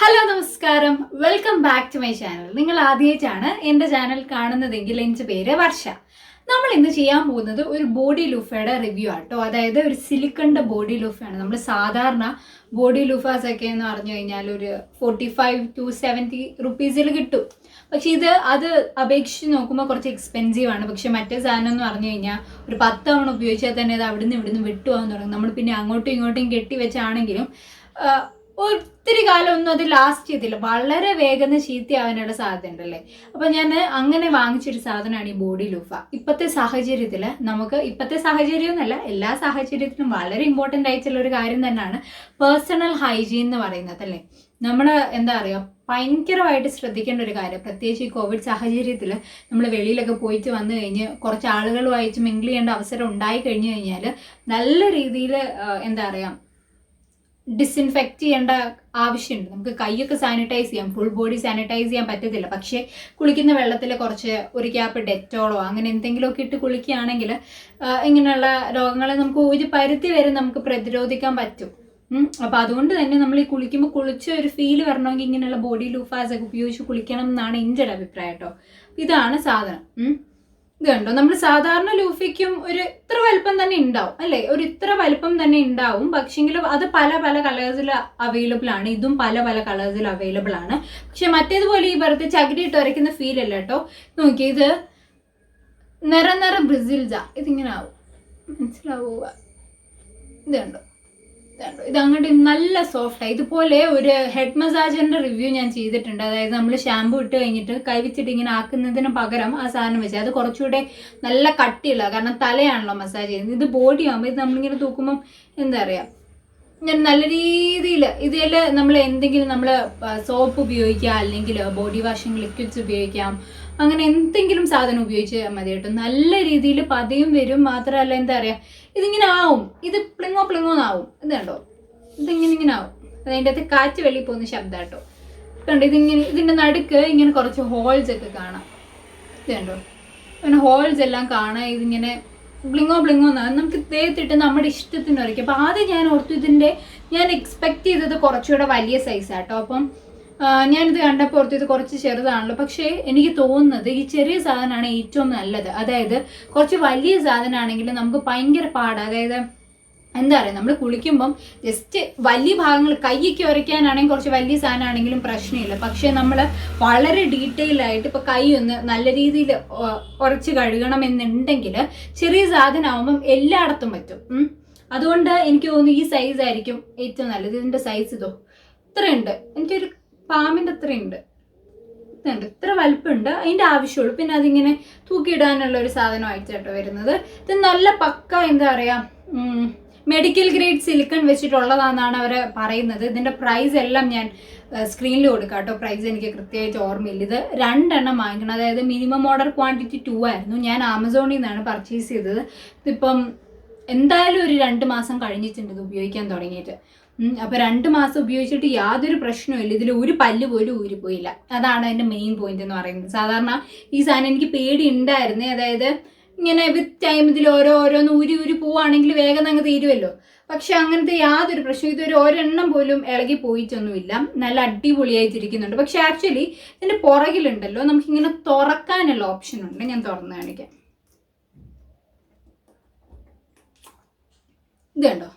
Hello നമസ്കാരം, welcome back to my channel. നിങ്ങൾ ആദ്യമായിട്ടാണ് എൻ്റെ ചാനൽ കാണുന്നതെങ്കിൽ എൻ്റെ പേര് വർഷ. നമ്മൾ ഇന്ന് ചെയ്യാൻ പോകുന്നത് ഒരു ബോഡി ലൂഫയുടെ റിവ്യൂ ആട്ടോ. അതായത് ഒരു സിലിക്കണിൻ്റെ ബോഡി ലൂഫയാണ്. നമ്മൾ സാധാരണ ബോഡി ലൂഫാസ് ഒക്കെ എന്ന് പറഞ്ഞു കഴിഞ്ഞാൽ ഒരു 45 to 70 റുപ്പീസിൽ കിട്ടും. പക്ഷെ അത് അപേക്ഷിച്ച് നോക്കുമ്പോൾ കുറച്ച് എക്സ്പെൻസീവ് ആണ്. പക്ഷെ മറ്റേ സാധനം എന്ന് പറഞ്ഞു കഴിഞ്ഞാൽ ഒരു 10 തവണ ഉപയോഗിച്ചാൽ തന്നെ അത് ഇവിടുന്ന് വിട്ടുപോകാൻ തുടങ്ങും. നമ്മൾ പിന്നെ അങ്ങോട്ടും ഇങ്ങോട്ടും കെട്ടി വെച്ചാണെങ്കിലും ഒത്തിരി കാലമൊന്നും അത് ലാസ്റ്റ് ചെയ്തില്ല. വളരെ വേഗം ചീത്തയാവാനുള്ള സാധ്യത ഉണ്ടല്ലേ. അപ്പം ഞാൻ അങ്ങനെ വാങ്ങിച്ചൊരു സാധനമാണ് ഈ ബോഡി ലൂഫ. ഇപ്പോഴത്തെ സാഹചര്യത്തിൽ ഇപ്പോഴത്തെ സാഹചര്യം എന്നല്ല, എല്ലാ സാഹചര്യത്തിലും വളരെ ഇമ്പോർട്ടൻ്റ് ആയിട്ടുള്ള ഒരു കാര്യം തന്നെയാണ് പേഴ്സണൽ ഹൈജീൻ എന്ന് പറയുന്നത് അല്ലേ. നമ്മൾ എന്താ പറയുക, ഭയങ്കരമായിട്ട് ശ്രദ്ധിക്കേണ്ട ഒരു കാര്യം. പ്രത്യേകിച്ച് ഈ കോവിഡ് സാഹചര്യത്തിൽ നമ്മൾ വെളിയിലൊക്കെ പോയിട്ട് വന്നു കഴിഞ്ഞ് കുറച്ച് ആളുകളുമായിട്ട് മിങ്കിൾ ചെയ്യേണ്ട അവസരം ഉണ്ടായി കഴിഞ്ഞു കഴിഞ്ഞാൽ നല്ല രീതിയിൽ എന്താ പറയുക, ഡിസിൻഫെക്റ്റ് ചെയ്യേണ്ട ആവശ്യമുണ്ട്. നമുക്ക് കൈയൊക്കെ സാനിറ്റൈസ് ചെയ്യാം, ഫുൾ ബോഡി സാനിറ്റൈസ് ചെയ്യാൻ പറ്റത്തില്ല. പക്ഷേ കുളിക്കുന്ന വെള്ളത്തിൽ ഒരു ക്യാപ്പ് ഡെറ്റോളോ അങ്ങനെ എന്തെങ്കിലുമൊക്കെ ഇട്ട് കുളിക്കുകയാണെങ്കിൽ ഇങ്ങനെയുള്ള രോഗങ്ങളെ നമുക്ക് ഒരു പരിധി വരെ നമുക്ക് പ്രതിരോധിക്കാൻ പറ്റും. അപ്പം അതുകൊണ്ട് തന്നെ നമ്മൾ ഈ കുളിക്കുമ്പോൾ കുളിച്ച ഒരു ഫീൽ വരണമെങ്കിൽ ഇങ്ങനെയുള്ള ബോഡി ലൂഫാസ് ഒക്കെ ഉപയോഗിച്ച് കുളിക്കണം എന്നാണ് എൻ്റെ ഒരു അഭിപ്രായം കേട്ടോ. ഇതാണ് സാധനം. ഇത് കണ്ടോ, നമ്മൾ സാധാരണ ലൂഫയ്ക്കും ഒരു ഇത്ര വലുപ്പം തന്നെ ഉണ്ടാവും അല്ലേ, ഇത്ര വലുപ്പം തന്നെ ഉണ്ടാവും. പക്ഷെങ്കിലും അത് പല പല കളേഴ്സിൽ അവൈലബിൾ ആണ്. ഇതും പല പല കളേഴ്സിൽ അവൈലബിൾ ആണ്. പക്ഷെ മറ്റേതുപോലെ ഈ വെറുതെ ചകിരിയിട്ട് വരയ്ക്കുന്ന ഫീൽ അല്ല കേട്ടോ. നോക്കി, ഇത് നിറ ബ്രസിൽജ ഇതിങ്ങനെ ആവും, മനസ്സിലാവുക. ഇത് കണ്ടോ, ഇത് അങ്ങോട്ട് നല്ല സോഫ്റ്റായി. ഇതുപോലെ ഒരു ഹെഡ് മസാജറിന്റെ റിവ്യൂ ഞാൻ ചെയ്തിട്ടുണ്ട്. അതായത് നമ്മൾ ഷാമ്പു ഇട്ട് കഴിഞ്ഞിട്ട് കൈവച്ചിട്ട് ഇങ്ങനെ ആക്കുന്നതിന് പകരം ആ സാധനം വെച്ചാൽ അത് കുറച്ചുകൂടെ നല്ല കട്ടിയുള്ള, കാരണം തലയാണല്ലോ മസാജ് ചെയ്യുന്നത്. ഇത് ബോഡി ആകുമ്പോൾ ഇത് നമ്മളിങ്ങനെ തൂക്കുമ്പം എന്താ പറയുക, ഞാൻ നല്ല രീതിയിൽ ഇതിൽ നമ്മൾ എന്തെങ്കിലും സോപ്പ് ഉപയോഗിക്കാം, അല്ലെങ്കിൽ ബോഡി വാഷിംഗ് ലിക്വിഡ്സ് ഉപയോഗിക്കാം. അങ്ങനെ എന്തെങ്കിലും സാധനം ഉപയോഗിച്ച് മതി കേട്ടോ. നല്ല രീതിയിൽ പതയും വരും. മാത്രമല്ല എന്താ പറയുക, ഇതിങ്ങനെ ആവും, ഇത് പ്ലിങ്ങോന്നാവും. ഇത് കണ്ടോ, ഇതിങ്ങനെ ആവും. അതിൻ്റെ അകത്ത് കാറ്റ് വെളിയിൽ പോകുന്ന ശബ്ദം കേട്ടോ. കണ്ടോ, ഇതിൻ്റെ നടുക്ക് ഇങ്ങനെ കുറച്ച് ഹോൾസ് ഒക്കെ കാണാം. ഇത് കണ്ടോ, അങ്ങനെ ഹോൾസ് എല്ലാം കാണാം. ഇതിങ്ങനെ ബ്ലിങ്ങോന്നാവും. നമുക്ക് ദേഹത്തിട്ട് നമ്മുടെ ഇഷ്ടത്തിന് വരയ്ക്കും. അപ്പോൾ ആദ്യം ഞാൻ ഓർത്തു ഞാൻ എക്സ്പെക്ട് ചെയ്തത് കുറച്ചുകൂടെ വലിയ സൈസാട്ടോ. അപ്പം ഞാനിത് കണ്ടപ്പോൾ ഓർത്ത് ഇത് കുറച്ച് ചെറുതാണല്ലോ. പക്ഷേ എനിക്ക് തോന്നുന്നത് ഈ ചെറിയ സാധനമാണ് ഏറ്റവും നല്ലത്. അതായത് കുറച്ച് വലിയ സാധനമാണെങ്കിൽ നമുക്ക് ഭയങ്കര പാടാണ്. അതായത് എന്താ പറയുക, നമ്മൾ കുളിക്കുമ്പം ജസ്റ്റ് വലിയ ഭാഗങ്ങൾ കൈയ്ക്ക് ഉരയ്ക്കാനാണെങ്കിൽ കുറച്ച് വലിയ സാധനമാണെങ്കിലും പ്രശ്നമില്ല. പക്ഷേ നമ്മൾ വളരെ ഡീറ്റെയിൽ ആയിട്ട് ഇപ്പോൾ കൈ ഒന്ന് നല്ല രീതിയിൽ ഉരച്ച് കഴുകണമെന്നുണ്ടെങ്കിൽ ചെറിയ സാധനമാകുമ്പം എല്ലായിടത്തും പറ്റും. അതുകൊണ്ട് എനിക്ക് തോന്നുന്നു ഈ സൈസ് ആയിരിക്കും ഏറ്റവും നല്ലത്. ഇതിൻ്റെ സൈസ് ഇത്രയുണ്ട്, എനിക്കൊരു പാമ്പിൻ്റെ അത്രയുണ്ട്. ഇത്ര വലുപ്പമുണ്ട്, അതിൻ്റെ ആവശ്യമുള്ളൂ. പിന്നെ അതിങ്ങനെ തൂക്കിയിടാനുള്ള ഒരു സാധനമായിട്ട് കേട്ടോ വരുന്നത്. ഇത് നല്ല പക്ക എന്താ പറയുക, മെഡിക്കൽ ഗ്രേഡ് സിലിക്കൺ വെച്ചിട്ടുള്ളതാണെന്നാണ് അവർ പറയുന്നത്. ഇതിൻ്റെ പ്രൈസ് എല്ലാം ഞാൻ സ്ക്രീനിൽ കൊടുക്കാം കേട്ടോ. പ്രൈസ് എനിക്ക് കൃത്യമായിട്ട് ഓർമ്മയില്ല. ഇത് 2 എണ്ണം വാങ്ങിക്കണം. അതായത് മിനിമം ഓർഡർ ക്വാണ്ടിറ്റി 2 ആയിരുന്നു. ഞാൻ ആമസോണിൽ നിന്നാണ് പർച്ചേസ് ചെയ്തത്. ഇതിപ്പം എന്തായാലും ഒരു 2 മാസം കഴിഞ്ഞിട്ടുണ്ട് ഇത് ഉപയോഗിക്കാൻ തുടങ്ങിയിട്ട്. അപ്പോൾ 2 മാസം ഉപയോഗിച്ചിട്ട് യാതൊരു പ്രശ്നവുമില്ല. ഇതിൽ ഒരു പല്ല് പോലും ഊരിപ്പോയില്ല. അതാണ് അതിൻ്റെ മെയിൻ പോയിന്റ് എന്ന് പറയുന്നത്. സാധാരണ ഈ സാധനം എനിക്ക് പേടി ഉണ്ടായിരുന്നേ. അതായത് ഇങ്ങനെ വിത്ത് ടൈം ഇതിൽ ഓരോന്ന് ഊരി പോവുകയാണെങ്കിൽ വേഗം അങ്ങ് തീരുമല്ലോ. പക്ഷെ അങ്ങനത്തെ യാതൊരു പ്രശ്നം, ഇതൊരു ഒരെണ്ണം പോലും ഇളകി പോയിട്ടൊന്നുമില്ല. നല്ല അടിപൊളിയായിട്ടിരിക്കുന്നുണ്ട്. പക്ഷെ ആക്ച്വലി ഇതിൻ്റെ പുറകിലുണ്ടല്ലോ നമുക്കിങ്ങനെ തുറക്കാനുള്ള ഓപ്ഷൻ ഉണ്ട്. ഞാൻ തുറന്ന് കാണിക്കാം. ഇത് കണ്ടോ,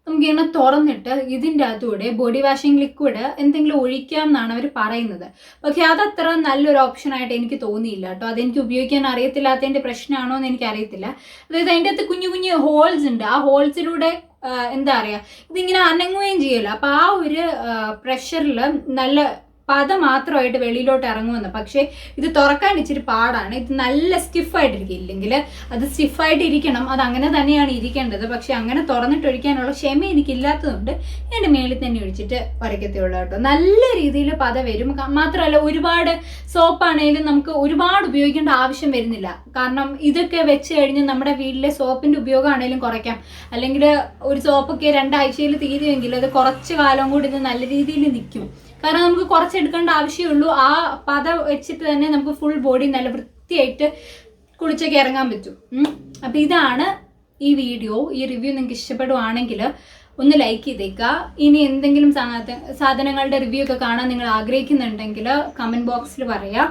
നമുക്കിങ്ങനെ തുറന്നിട്ട് ഇതിൻ്റെ അകത്തൂടെ ബോഡി വാഷിംഗ് ലിക്വിഡ് എന്തെങ്കിലും ഒഴിക്കാം എന്നാണ് അവർ പറയുന്നത്. പക്ഷെ അതത്ര നല്ലൊരു ഓപ്ഷനായിട്ട് എനിക്ക് തോന്നിയില്ല കേട്ടോ. അതെനിക്ക് ഉപയോഗിക്കാൻ അറിയത്തില്ലാത്തതിൻ്റെ പ്രശ്നമാണോ എന്ന് എനിക്കറിയത്തില്ല. അതായത് അതിൻ്റെ അകത്ത് കുഞ്ഞു ഹോൾസ് ഉണ്ട്. ആ ഹോൾസിലൂടെ എന്താ പറയുക, ഇതിങ്ങനെ അനങ്ങുകയും ചെയ്യില്ല. അപ്പോൾ ആ ഒരു പ്രഷറിൽ നല്ല പത മാത്രമായിട്ട് വെളിയിലോട്ട് ഇറങ്ങുമെന്ന്. പക്ഷേ ഇത് തുറക്കാൻ ഇച്ചിരി പാടാണ്. ഇത് നല്ല സ്റ്റിഫായിട്ടിരിക്കും. ഇല്ലെങ്കിൽ അത് സ്റ്റിഫായിട്ടിരിക്കണം, അത് അങ്ങനെ തന്നെയാണ് ഇരിക്കേണ്ടത്. പക്ഷെ അങ്ങനെ തുറന്നിട്ടൊഴിക്കാനുള്ള ക്ഷമ എനിക്കില്ലാത്തതുകൊണ്ട് എൻ്റെ മേളിൽ തന്നെ ഒഴിച്ചിട്ട് വരയ്ക്കത്തുള്ളൂ കേട്ടോ. നല്ല രീതിയിൽ പത വരും. മാത്രമല്ല ഒരുപാട് സോപ്പാണെങ്കിലും നമുക്ക് ഒരുപാട് ഉപയോഗിക്കേണ്ട ആവശ്യം വരുന്നില്ല. കാരണം ഇതൊക്കെ വെച്ച് കഴിഞ്ഞ് നമ്മുടെ വീട്ടിലെ സോപ്പിൻ്റെ ഉപയോഗമാണെങ്കിലും കുറയ്ക്കാം. അല്ലെങ്കിൽ ഒരു സോപ്പൊക്കെ 2 ആഴ്ചയിൽ തീരുമെങ്കിൽ അത് കുറച്ച് കാലം കൂടി ഇത് നല്ല രീതിയിൽ നിൽക്കും. കാരണം നമുക്ക് കുറച്ചെടുക്കേണ്ട ആവശ്യമുള്ളൂ. ആ പത വെച്ചിട്ട് തന്നെ നമുക്ക് ഫുൾ ബോഡി നല്ല വൃത്തിയായിട്ട് കുളിച്ചൊക്കെ ഇറങ്ങാൻ പറ്റും. അപ്പം ഇതാണ് ഈ റിവ്യൂ നിങ്ങൾക്ക് ഇഷ്ടപ്പെടുവാണെങ്കിൽ ഒന്ന് ലൈക്ക് ചെയ്തേക്കുക. ഇനി എന്തെങ്കിലും സാധനങ്ങളുടെ റിവ്യൂ ഒക്കെ കാണാൻ നിങ്ങൾ ആഗ്രഹിക്കുന്നുണ്ടെങ്കിൽ കമൻറ്റ് ബോക്സിൽ പറയുക.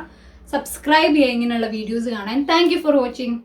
സബ്സ്ക്രൈബ് ചെയ്യുക ഇങ്ങനെയുള്ള വീഡിയോസ് കാണാൻ. Thank you for watching.